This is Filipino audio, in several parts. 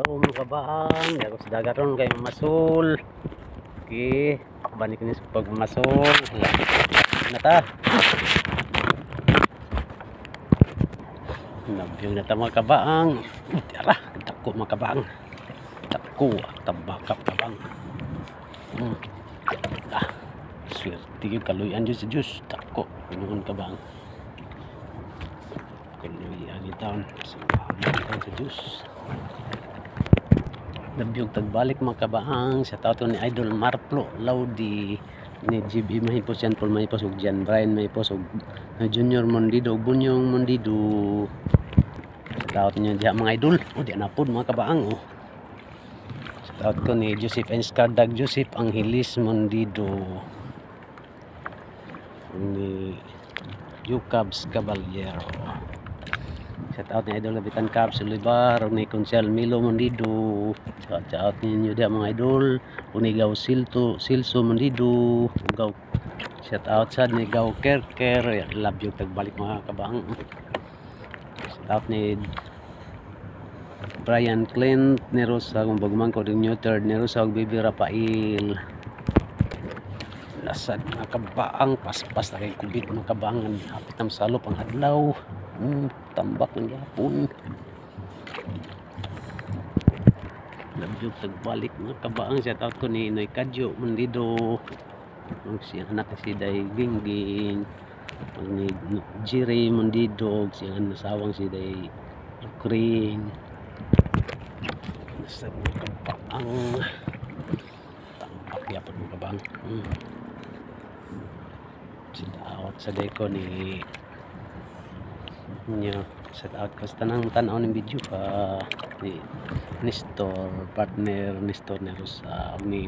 Hello mga kabang, ako sa dagat ron kayo masul. Okay, balik ni sa pagmasul. Nata. Nabiyong nata mga kabang. Tara, dako mga kabang. Dako, tabakap kabang. Swerte yung kaluyan dyan sa Diyos. Dako, pinuhon kabang. Kaluyan ni taon. Salamat sa Diyos. Nabiyog tagbalik mga kabaang sa tao ni Idol Marplo Laudi ni GB mahipos yan Paul mahipos ug Jan Brian mahipos ug Junior Mondido ug Bunyong Mondido sa tao niya diha mga idol o di na pod mga kabaang sa tao ko ni Joseph Enscardag Joseph Angelis Mondido ni Yukabs Caballero shout out ni Idol Kapitan Cabs Olivar ni Consel Milo Mondido shout out ninyo dia mga idol unigaw Silso Mondido ugaw shout out sa ni Gaw Kerker love you tagbalik mga kabang shout out ni Brian Clint ni Rosa kung bagman ko rin third ni Rosa ug Bibi Rafael lasad mga kabaang paspas na kay kubit mga kabangan hapit ang salop ang adlaw tambak ng yapon labyog tagbalik mga kabaang shout out ko ni Noy Kadyo Mondido siyang anak si Day Gingging ni Jire Mondido siyang nasawang si Day Ukraine nasa mga kabaang tambak yapon mga kabaang awat sa day ko ni nyo set out ko sa tanang tanaw ng video ni Nestor partner Nestor Nerosa ni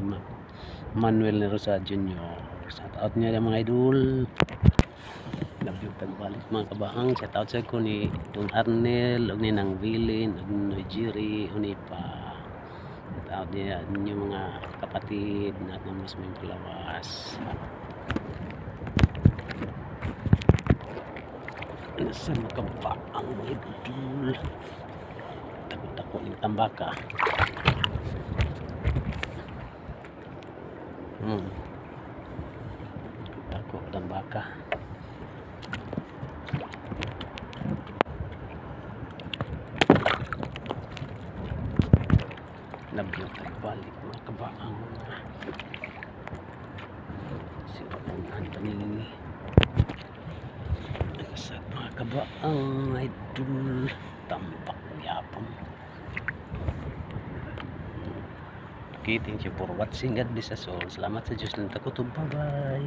Manuel Nerosa Junior set out niya mga idol nabyog tagbalik mga kabaang set out sa ko ni Don Arnel ug ni Nang Vilin ug ni Jiri uni pa set out niya ninyo mga kapatid na mas may palawas nasa makaba ang mga idol takot-takot ng tambaka takot tambaka nabyog tagbalik mga kabaang sinupunan pa ni sa mga kabaang idol tampak yapon. Okay, thank you for watching. God bless us all. Salamat sa Diyos ng takot. Bye bye.